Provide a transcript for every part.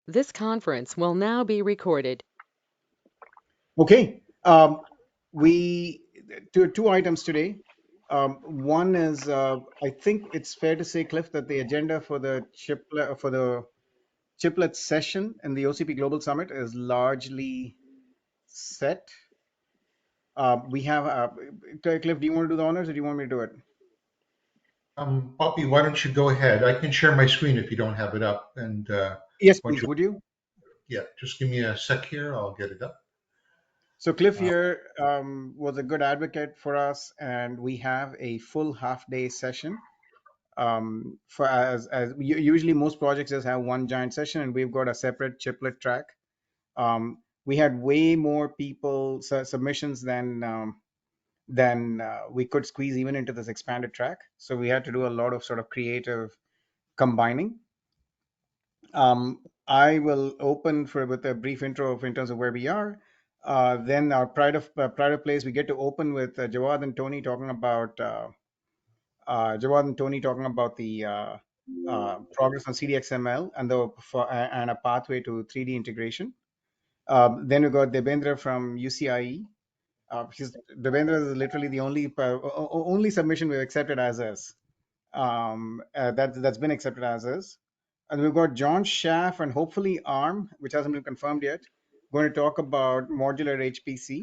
This conference will now be recorded. Okay. We two items today. One is I think it's fair to say, Cliff, that the agenda for the chiplet session in the OCP Global Summit is largely set. We have Cliff. Do you want to do the honors, or do you want me to do it? Poppy, why don't you go ahead? I can share my screen if you don't have it up. And Yes, once please. you, Would you? yeah, just give me a sec here. I'll get it up. So Cliff Uh, here was a good advocate for us, and we have a full half-day session. For usually most projects just have one giant session, and we've got a separate chiplet track. We had way more people submissions than we could squeeze even into this expanded track. So we had to do a lot of sort of creative combining. I will open for with a brief intro of in terms of where we are. Then our pride of place, we get to open with Jawad and Tony talking about the progress on CDXML and and a pathway to 3D integration. Then we got Debendra from UCIE. Devendra is literally the only submission we've accepted as is. That's been accepted as is. And we've got John Schaff and hopefully ARM, which hasn't been confirmed yet, going to talk about modular HPC.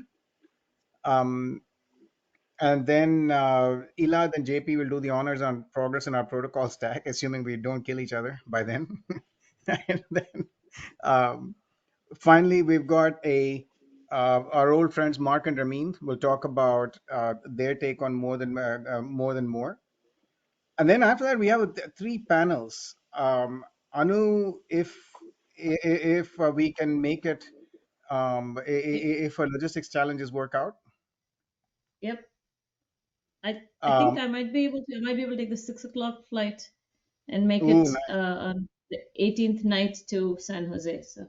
Um, and then Elad and JP will do the honors on progress in our protocol stack, assuming we don't kill each other by then. And then um, finally, we've got our old friends Mark and Ramin will talk about their take on more than more. And then after that, we have three panels. Anu, if we can make it, if our logistics challenges work out. Yep. I think Um, I might be able to take the 6 o'clock flight and make ooh, it on the 18th night to San Jose. So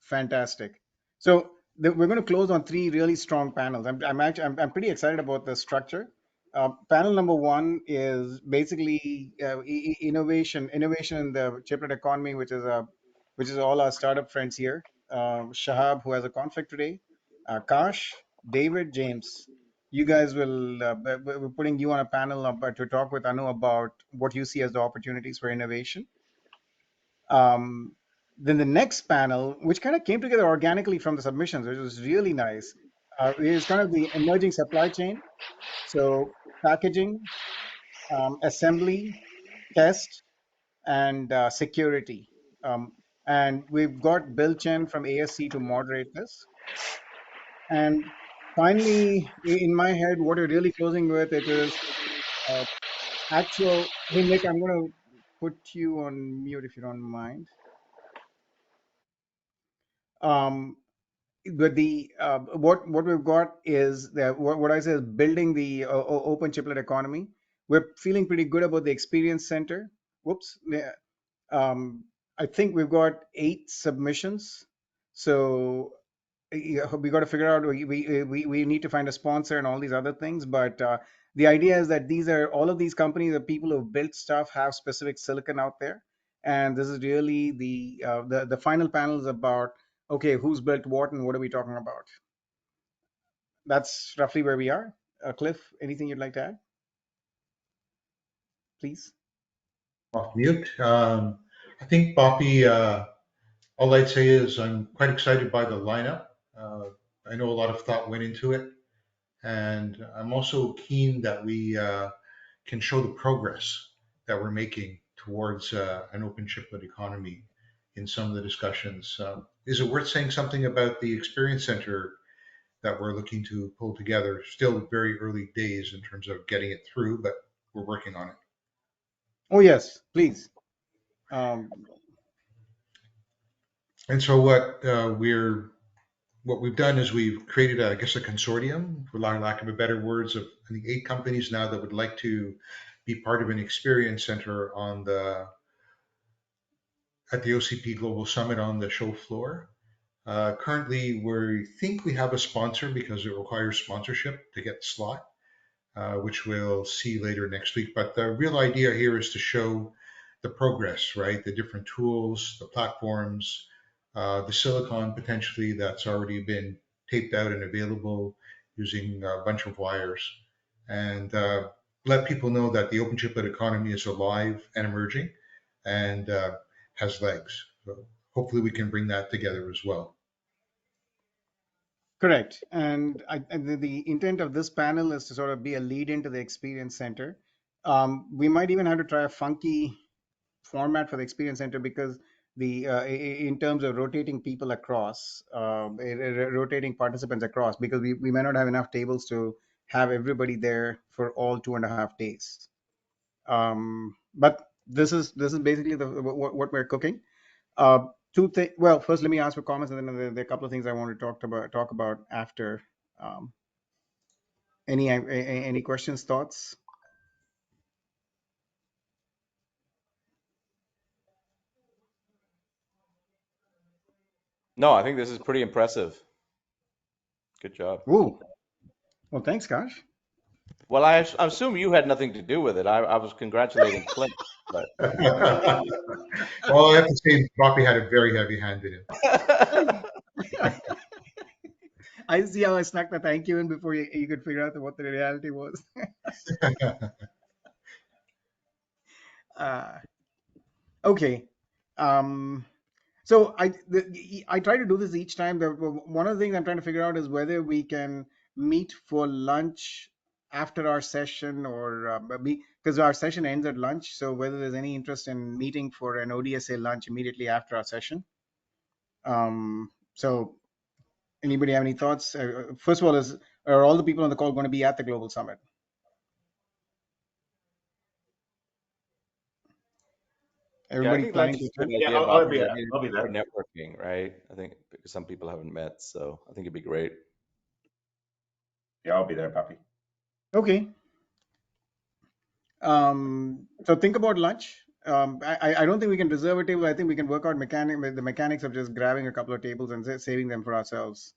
Fantastic. So we're going to close on three really strong panels. I'm pretty excited about the structure. Panel number one is basically innovation in the chiplet economy, which is all our startup friends here. Shahab, who has a conflict today, Kash, David, James. You guys will we're putting you on a panel to talk with Anu about what you see as the opportunities for innovation. Um, then the next panel, which kind of came together organically from the submissions, which was really nice, is kind of the emerging supply chain. So packaging, assembly, test, and security. Um, and we've got Bill Chen from ASC to moderate this. And finally, in my head, what we're really closing with it is uh, actual. Hey Nick, I'm going to put you on mute if you don't mind. Um, but the what we've got is that what I say is building the open chiplet economy. We're feeling pretty good about the experience center. Whoops. Yeah. Um, I think we've got 8 submissions. So yeah, we got to figure out we need to find a sponsor and all these other things. But the idea is that these are all of these companies are people who've built stuff, have specific silicon out there, and this is really the final panel is about okay, who's built what and what are we talking about? That's roughly where we are. Cliff, anything you'd like to add, please? Off mute. I think, Poppy, all I'd say is I'm quite excited by the lineup. Uh, I know a lot of thought went into it. And I'm also keen that we can show the progress that we're making towards an open chiplet economy in some of the discussions. Is it worth saying something about the Experience Center that we're looking to pull together? Still very early days in terms of getting it through, but we're working on it. Oh yes, please. Um, And so what we've done is we've created, I guess, a consortium, for lack of a better words, of I think 8 companies now that would like to be part of an experience center on the at the OCP Global Summit on the show floor. Currently, we think we have a sponsor because it requires sponsorship to get the slot, which we'll see later next week. But the real idea here is to show the progress, right? The different tools, the platforms, the silicon potentially that's already been taped out and available using a bunch of wires, and let people know that the open chiplet economy is alive and emerging and has legs. So hopefully we can bring that together as well. Correct. And the intent of this panel is to sort of be a lead into the experience center. We might even have to try a funky format for the experience center because in terms of rotating people across, rotating participants across, because we may not have enough tables to have everybody there for all 2.5 days. But this is basically what we're cooking. Two things. Well, first, let me ask for comments, and then there are a couple of things I want to talk about after. Um, any questions, thoughts? No, I think this is pretty impressive. Good job. Ooh, well, thanks, Kash. Well, I assume you had nothing to do with it. I was congratulating Clint, but Well, I have to say, Poppy had a very heavy hand in it. I see how I snuck the thank you in before you could figure out what the reality was. uh, okay. Um, So I try to do this each time. One of the things I'm trying to figure out is whether we can meet for lunch after our session or because our session ends at lunch. So whether there's any interest in meeting for an ODSA lunch immediately after our session. So anybody have any thoughts? First of all, are all the people on the call going to be at the Global Summit? yeah, I Everybody think planning lunch to is a good attend? Yeah, idea, I'll Bobby. be I there. mean, I'll be for there. networking, right? I think because some people haven't met, so I think it'd be great. Yeah, I'll be there, Pappy. Okay. So think about lunch. I don't think we can reserve a table. I think we can work out the mechanics of just grabbing a couple of tables and saving them for ourselves.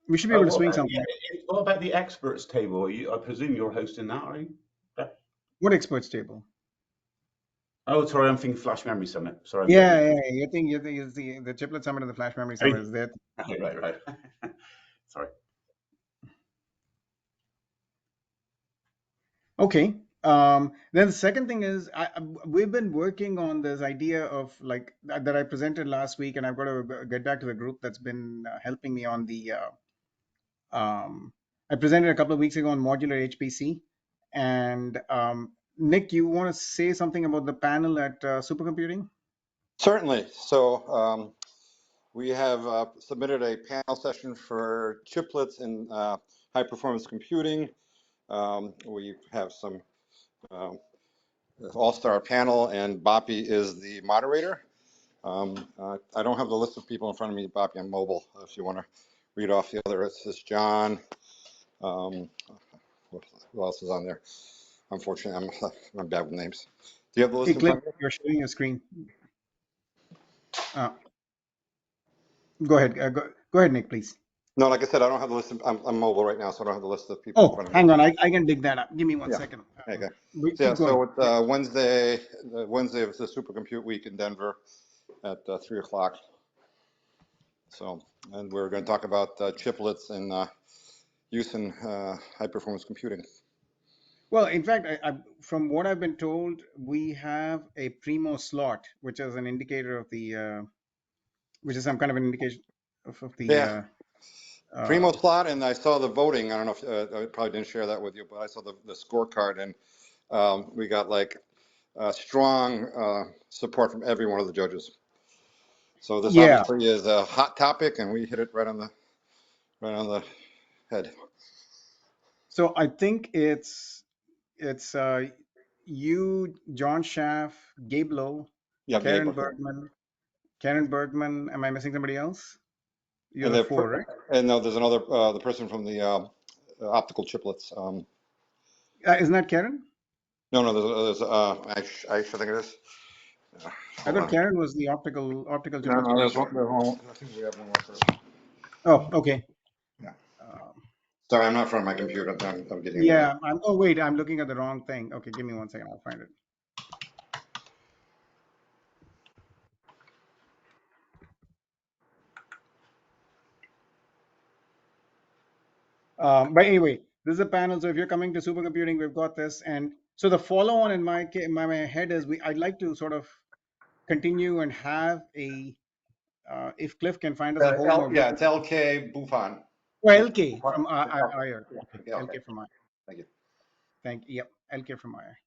We should be able to swing something. What about the experts table? I presume you're hosting that, are you? What experts table? Oh, sorry, I'm thinking Flash Memory Summit. Sorry, I'm Yeah. You think it's the chiplet summit and the flash memory summit is there? Right. Sorry. Okay. Then the second thing is we've been working on this idea of like that I presented last week, and I've got to get back to the group that's been helping me on the. I presented a couple of weeks ago on modular HPC, and Nick, you want to say something about the panel at supercomputing? Certainly. So we have submitted a panel session for chiplets in high performance computing. We have some all-star panel, and Boppy is the moderator. I don't have the list of people in front of me, Boppy. I'm mobile. If you want to read off the other, it's John. Who else is on there? Unfortunately, I'm bad with names. Do you have the list Hey, in Clint, front of you? you're sharing your screen. Go ahead. Go ahead, Nick, please. No, like I said, I don't have the list. I'm mobile right now, so I don't have the list of people in Oh, front of me. hang on. I can dig that up. Give me one Yeah. second. Okay. Keep So going. it's Wednesday. Wednesday of the Supercompute Week in Denver at 3 o'clock. So, and we're going to talk about chiplets and use in high performance computing. Well, in fact, from what I've been told, we have a primo slot, which is an indicator of the, which is some kind of an indication of the. Yeah. Primo slot, and I saw the voting. I don't know if I probably didn't share that with you, but I saw the scorecard, and we got like strong support from every one of the judges. So this Yeah. obviously is a hot topic, and we hit it right on the head. So I think it's you, John Schaff, Gabe Lowe, Yeah, Karen Gabe. Bergman. Karen Bergman. Am I missing somebody else? You're And the four, right? and no, there's another the person from the optical chiplets. Isn't that Karen? No, there's I think it is. I Hold thought on. Karen was the optical chiplets There's person. one. I think we have one more person. Oh, okay. Yeah. Um, Sorry, I'm not in front of my computer. I'm getting. yeah. Oh, wait. I'm looking at the wrong thing. Okay, give me one second. I'll find it. But anyway, this is a panel. So if you're coming to supercomputing, we've got this. And so the follow on in my head is I'd like to sort of continue and have if Cliff can find us a home or Yeah, it's LK Bufan. LK from IR. Okay, Yeah, okay. LK from IR. Thank you. Yep, LK from IR.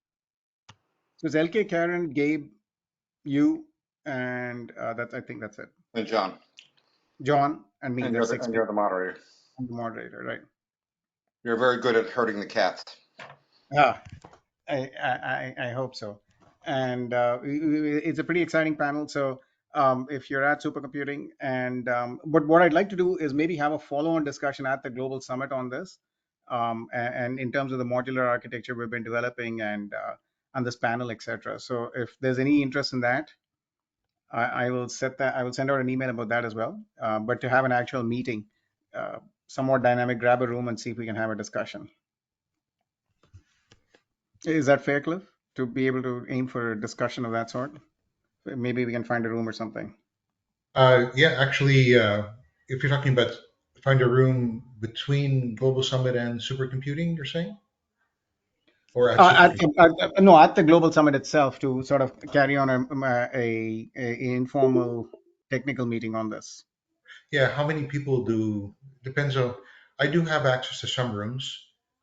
So it's LK, Karen, Gabe, you, and I think that's it. And John. John and me. And That's six you're people. the moderator. I'm the moderator, right? You're very good at herding the cats. Ah, I hope so. And it's a pretty exciting panel. So if you're at supercomputing, but what I'd like to do is maybe have a follow-on discussion at the global summit on this, and in terms of the modular architecture we've been developing and on this panel, etc. So if there's any interest in that, I will set that. I will send out an email about that as well. But to have an actual meeting, somewhat dynamic, grab a room and see if we can have a discussion. Is that fair, Cliff? To be able to aim for a discussion of that sort? Maybe we can find a room or something. Yeah, actually, if you're talking about find a room between Global Summit and supercomputing, you're saying? Or at supercomputing? No, at the global summit itself to sort of carry on a informal technical meeting on this. Yeah, how many people do, depends on, I do have access to some rooms.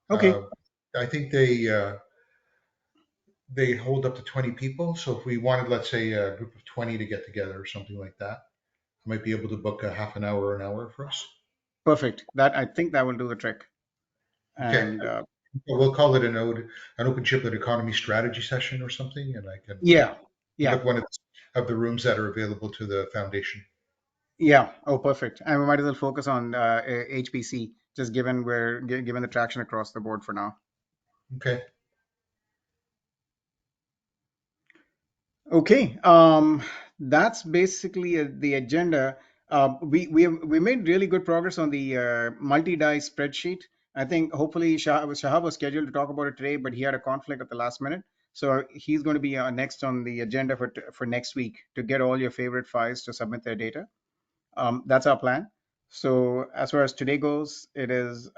Okay, I think they hold up to 20 people. So if we wanted, let's say, a group of 20 to get together or something like that, I might be able to book a half an hour or an hour for us. perfect. That I think that will do the trick. Okay. And We'll call it an open chiplet economy strategy session or something, and I can yeah, book one of the rooms that are available to the foundation. yeah. Oh, perfect. And we might as well focus on HPC, just given given the traction across the board for now. Okay. Okay, that's basically the agenda. We made really good progress on the multi-die spreadsheet. I think hopefully Shahab was scheduled to talk about it today, but he had a conflict at the last minute, so he's going to be next on the agenda for next week to get all your favorite files to submit their data. That's our plan. So as far as today goes, it is.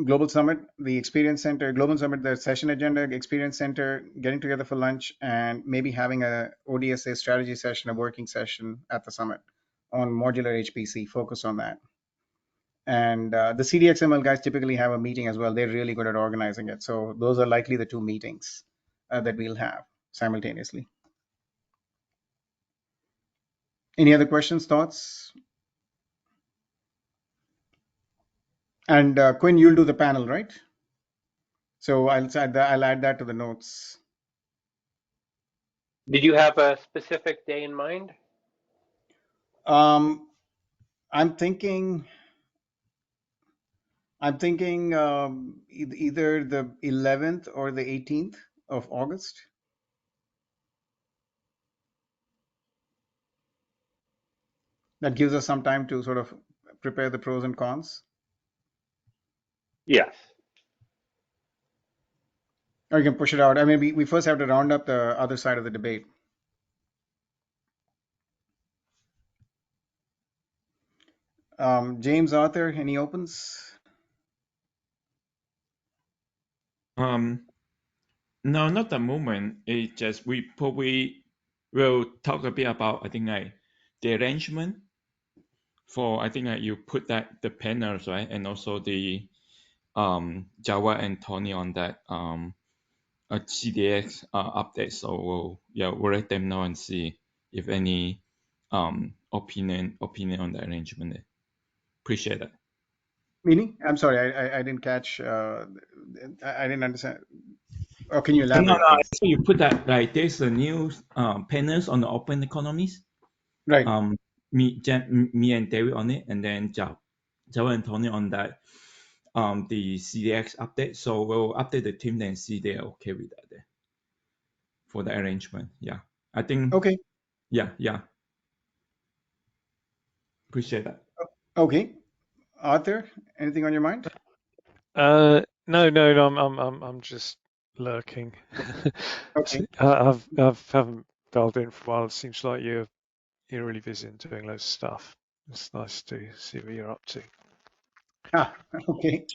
Global Summit, the Experience Center, Global Summit, the session agenda, Experience Center, getting together for lunch, and maybe having a ODSA strategy session, a working session at the summit on modular HPC, focus on that. And the CDXML guys typically have a meeting as well. They're really good at organizing it. So those are likely the two meetings that we'll have simultaneously. Any other questions, thoughts? And Quinn, you'll do the panel, right? So I'll add that to the notes. Did you have a specific day in mind? I'm thinking either the 11th or the 18th of August. That gives us some time to sort of prepare the pros and cons. Yes. Or you can push it out. I mean, we first have to round up the other side of the debate. James, Arthur, any opens? No, not the moment. It's just we probably will talk a bit about, I think, like the arrangement for, I think, you put that the panels, right, and also the Java and Tony on that a CDX update. So we'll let them know and see if any opinion on the arrangement. Appreciate that. Meaning? I'm sorry, I didn't catch. I didn't understand. Or can you elaborate, No. please? So you put that like there's a new panels on the open economies. Right. Me and David on it, and then Java and Tony on that. The CDX update. So we'll update the team and see they're okay with that there for the arrangement. Yeah, I think. Okay. Yeah. Appreciate that. Okay. Arthur, anything on your mind? No. I'm just lurking. Okay. I haven't dialed in for a while. It seems like you're really busy and doing loads of stuff. It's nice to see what you're up to. Ah, okay.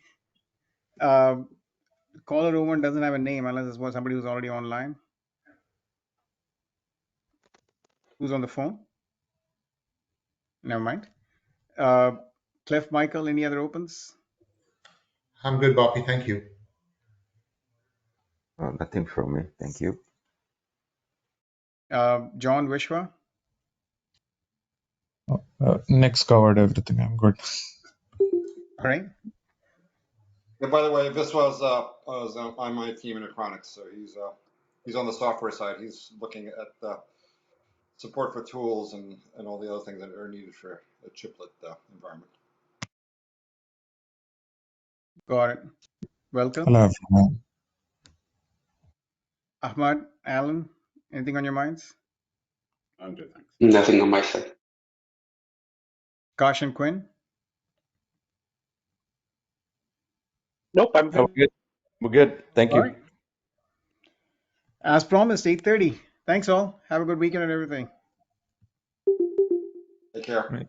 Caller Roman doesn't have a name unless it's somebody who's already online. Who's on the phone? Never mind. Clef Michael, any other opens? I'm good, Boppy. Thank you. Nothing from me. Thank you. John Vishwa? Nick's covered everything. I'm good. All right. Yeah, by the way, this was on my team in Acronics, so he's on the software side. He's looking at the support for tools and all the other things that are needed for a chiplet environment. Got it. Welcome. Hello, everyone. Ahmad, Alan, anything on your minds? I'm good, thanks. Nothing on my side. Kash and Quinn? Nope, I'm Oh, good. we're good. We're good. Thank All you. right. As promised, 8:30. Thanks all. Have a good weekend and everything. Take care. Right.